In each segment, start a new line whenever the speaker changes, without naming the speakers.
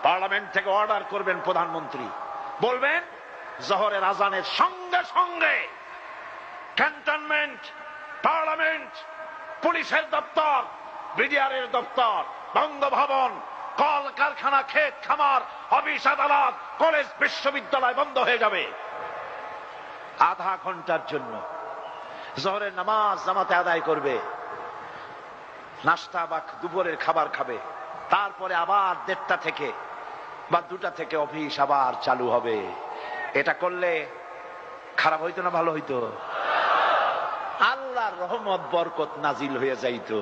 Parliament থেকে order করবেন প্রধানমন্ত্রী, বলবেন জোহরের আজানের সঙ্গে সঙ্গে ক্যান্টনমেন্ট, পার্লামেন্ট, পুলিশের দপ্তর, বিডিআরের দপ্তর, বঙ্গভবন, কল কারখানা, ক্ষেত খামার, অফিস আদালত, কলেজ বিশ্ববিদ্যালয় বন্ধ হয়ে যাবে আধা ঘন্টার জন্য। জোহরের নামাজ জামাতে আদায় করবে, নাস্তা বা দুপুরের খাবার খাবে, তারপরে আবার 1:30 থেকে বা 2টা থেকে অফিস আবার চালু হবে। এটা করলে খারাপ হইতো না ভালো হইতো? আল্লাহর রহমত বরকত নাজিল হয়ে যাইতো।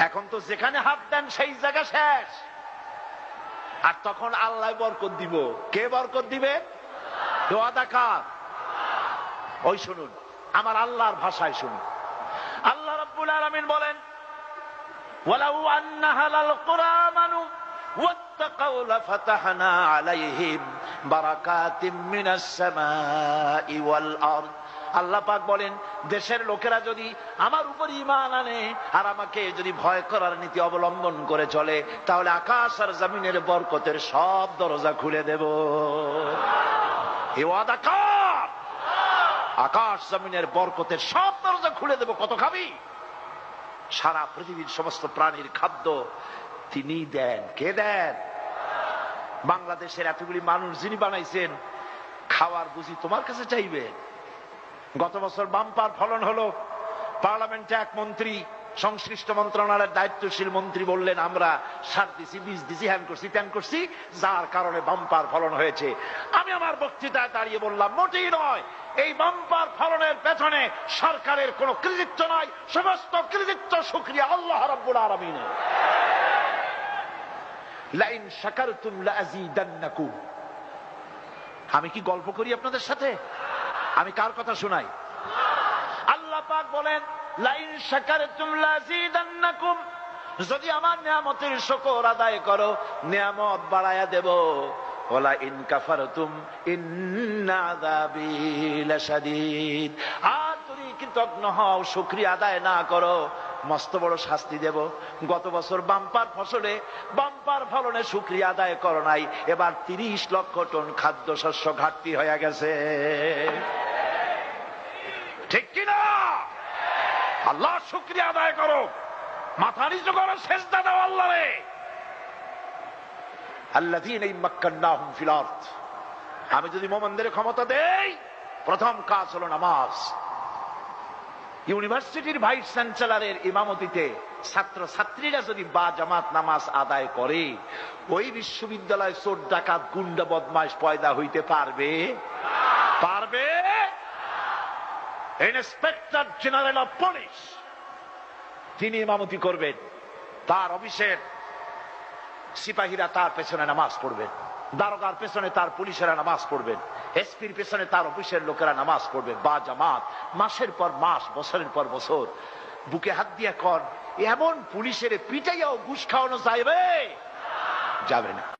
এখন তো যেখানে হাত দেন সেই জায়গা শেষ। আর তখন আল্লাহ বরকত দিব। কে বরকত দিবে? ওয়াদা কার? ওই শুনুন, আমার আল্লাহর ভাষায় শুনুন। আল্লাহ রাব্বুল আলামিন বলেন, ওয়ালাউ আন্না হালাল কুরআমানু ওয়াত্তাকাউ লাফাতাহনা আলাইহিম বারাকাতিম মিনাস সামাই ওয়াল আরদ। আল্লাহ পাক বলেন, দেশের লোকেরা যদি আমার উপর ঈমান আনে আর আমাকে যদি ভয় করার নীতি অবলম্বন করে চলে, তাহলে আকাশ আর জমিনের বরকতের সব দরজা খুলে দেব। এ ওয়াদা কার? আকাশ জমিনের বরকতের সব দরজা খুলে দেব। কত খাবি? সারা পৃথিবীর সমস্ত প্রাণীর খাদ্য তিনি দেন। কে দেন? বাংলাদেশের এতগুলি মানুষ যিনি বানাইছেন, খাওয়ার বুঝি তোমার কাছে চাইবেন? গত বছর বাম্পার ফলন হলো। পার্লামেন্টে এক মন্ত্রী, সংশ্লিষ্ট মন্ত্রণালয়ের দায়িত্বশীল মন্ত্রী বললেন, আমরা সার দিছি, বীজ দিছি, হ্যান করছি, ত্যান করছি, যার কারণে বাম্পার ফলন হয়েছে। আমি আমার বক্তৃতায় দাঁড়িয়ে বললাম, মোটেই নয়। এই বাম্পার ফলনের পেছনে সরকারের কোন কৃতিত্ব নয়, সমস্ত কৃতিত্ব শুকরিয়া আল্লাহ রাব্বুল আলামিনের। লাইন শাকারতুম লাযীদান্নাকুম। আমি কি গল্প করি আপনাদের সাথে? আমি কার কথা শোনাই? আল্লাহ পাক বলেন, লাইন শাকারতুম লাযীদান্নাকুম, যদি আমার নিয়ামতের শুকর আদায় করো নিয়ামত বাড়ায়া দেব। ওয়ালা ইন কাফারতুম ইন্না আযাবী লাশাদীদ, আর যদি কৃতজ্ঞ হও, শুকরিয়া আদায় না করো, মস্ত বড় শাস্তি দেব। গত বছর বাম্পার ফসলে, বাম্পার ফলনে শুকরিয়া আদায় করো নাই, এবার 30 লক্ষ টন খাদ্যশস্য ঘাটতি হয়ে গেছে। ঠিক কিনা? আল্লাহ শুকরিয়া আদায় করো, মাথা নিচু করো, সেজদা দাও আল্লাহরে। আল্লাযীনা ইম্মাক্কান্নাহুম ফিল আরদ, আমি যদি মুমিনদের ক্ষমতা দেই, প্রথম কাজ হলো নামাজ। ইউনিভার্সিটির ভাইস চ্যান্সেলরের ইমামতিতে ছাত্র ছাত্রীরা যদি বা জামাত নামাজ আদায় করে, ওই বিশ্ববিদ্যালয় চোর ডাকাত গুন্ডা বদমাশ পয়দা হইতে পারবে? পারবে? ইন্সপেক্টর জেনারেল অফ পুলিশ তিনি ইমামতি করবেন, তার অফিসের সিপাহীরা তার পেছনে নামাজ পড়বেন, দারোগার পেছনে তার পুলিশেরা নামাজ পড়বেন, এসপির পেছনে তার অফিসের লোকেরা নামাজ পড়বে বা জামাত। মাসের পর মাস, বছরের পর বছর বুকে হাত দিয়া কর, এমন পুলিশের পিটাইয়াও ঘুষ খাওয়ানো যাবে? যাবে না।